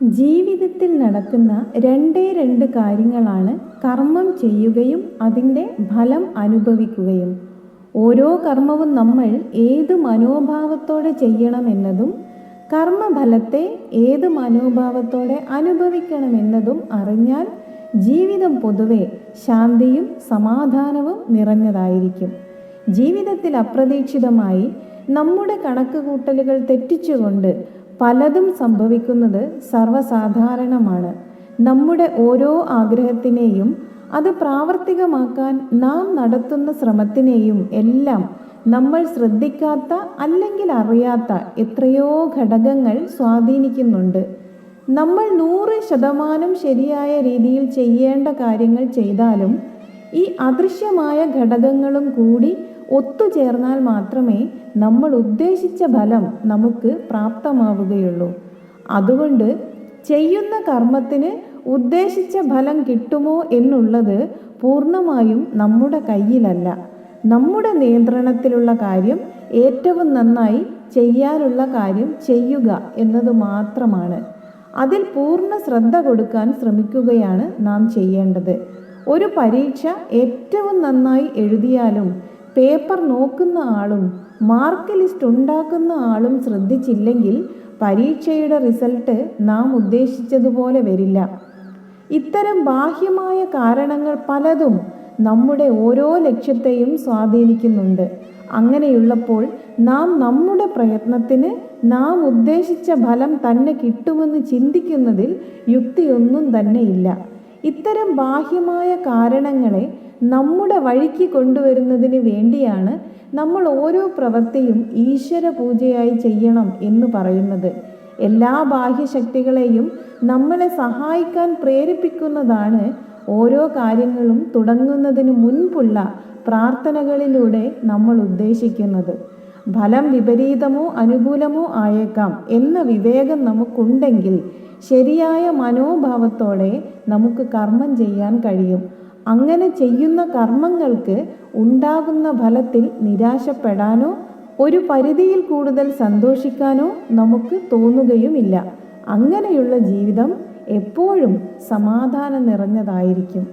ജീവിതത്തിൽ നടക്കുന്ന രണ്ടേ രണ്ട് കാര്യങ്ങളാണ് കർമ്മം ചെയ്യുകയും അതിൻ്റെ ഫലം അനുഭവിക്കുകയും. ഓരോ കർമ്മവും നമ്മൾ ഏത് മനോഭാവത്തോടെ ചെയ്യണമെന്നതും കർമ്മഫലത്തെ ഏത് മനോഭാവത്തോടെ അനുഭവിക്കണമെന്നതും അറിഞ്ഞാൽ ജീവിതം പൊതുവെ ശാന്തിയും സമാധാനവും നിറഞ്ഞതായിരിക്കും. ജീവിതത്തിൽ അപ്രതീക്ഷിതമായി നമ്മുടെ കണക്കുകൂട്ടലുകൾ തെറ്റിച്ചുകൊണ്ട് പലതും സംഭവിക്കുന്നത് സർവ്വസാധാരണമാണ്. നമ്മുടെ ഓരോ ആഗ്രഹത്തിനെയും അത് പ്രാവർത്തികമാക്കാൻ നാം നടത്തുന്ന ശ്രമത്തിനെയും എല്ലാം നമ്മൾ ശ്രദ്ധിക്കാത്ത അല്ലെങ്കിൽ അറിയാത്ത എത്രയോ ഘടകങ്ങൾ സ്വാധീനിക്കുന്നുണ്ട്. നമ്മൾ 100% ശരിയായ രീതിയിൽ ചെയ്യേണ്ട കാര്യങ്ങൾ ചെയ്താലും ഈ അദൃശ്യമായ ഘടകങ്ങളും കൂടി ഒത്തുചേർന്നാൽ മാത്രമേ നമ്മൾ ഉദ്ദേശിച്ച ഫലം നമുക്ക് പ്രാപ്തമാവുകയുള്ളൂ. അതുകൊണ്ട് ചെയ്യുന്ന കർമ്മത്തിന് ഉദ്ദേശിച്ച ഫലം കിട്ടുമോ എന്നുള്ളത് പൂർണ്ണമായും നമ്മുടെ കയ്യിലല്ല. നമ്മുടെ നിയന്ത്രണത്തിലുള്ള കാര്യം ഏറ്റവും നന്നായി ചെയ്യാനുള്ള കാര്യം ചെയ്യുക എന്നത് മാത്രമാണ്. അതിൽ പൂർണ്ണ ശ്രദ്ധ കൊടുക്കാൻ ശ്രമിക്കുകയാണ് നാം ചെയ്യേണ്ടത്. ഒരു പരീക്ഷ ഏറ്റവും നന്നായി എഴുതിയാലും പേപ്പർ നോക്കുന്ന ആളും മാർക്ക് ലിസ്റ്റ് ഉണ്ടാക്കുന്ന ആളും ശ്രദ്ധിച്ചില്ലെങ്കിൽ പരീക്ഷയുടെ റിസൾട്ട് നാം ഉദ്ദേശിച്ചതുപോലെ വരില്ല. ഇത്തരം ബാഹ്യമായ കാരണങ്ങൾ പലതും നമ്മുടെ ഓരോ ലക്ഷ്യത്തെയും സ്വാധീനിക്കുന്നുണ്ട്. അങ്ങനെയുള്ളപ്പോൾ നാം നമ്മുടെ പ്രയത്നത്തിന് നാം ഉദ്ദേശിച്ച ഫലം തന്നെ കിട്ടുമെന്ന് ചിന്തിക്കുന്നതിൽ യുക്തിയൊന്നും തന്നെയില്ല. ഇത്തരം ബാഹ്യമായ കാരണങ്ങളെ നമ്മുടെ വഴിക്ക് കൊണ്ടുവരുന്നതിന് വേണ്ടിയാണ് നമ്മൾ ഓരോ പ്രവൃത്തിയും ഈശ്വര പൂജയായി ചെയ്യണം എന്ന് പറയുന്നത്. എല്ലാ ബാഹ്യശക്തികളെയും നമ്മളെ സഹായിക്കാൻ പ്രേരിപ്പിക്കുന്നതാണ് ഓരോ കാര്യങ്ങളും തുടങ്ങുന്നതിന് മുൻപുള്ള പ്രാർത്ഥനകളിലൂടെ നമ്മൾ ഉദ്ദേശിക്കുന്നത്. ഫലം വിപരീതമോ അനുകൂലമോ ആയേക്കാം എന്ന വിവേകം നമുക്കുണ്ടെങ്കിൽ ശരിയായ മനോഭാവത്തോടെ നമുക്ക് കർമ്മം ചെയ്യാൻ കഴിയും. അങ്ങനെ ചെയ്യുന്ന കർമ്മങ്ങൾക്ക് ഉണ്ടാകുന്ന ഫലത്തിൽ നിരാശപ്പെടാനോ ഒരു പരിധിയിൽ കൂടുതൽ സന്തോഷിക്കാനോ നമുക്ക് തോന്നുകയുമില്ല. അങ്ങനെയുള്ള ജീവിതം എപ്പോഴും സമാധാനം നിറഞ്ഞതായിരിക്കും.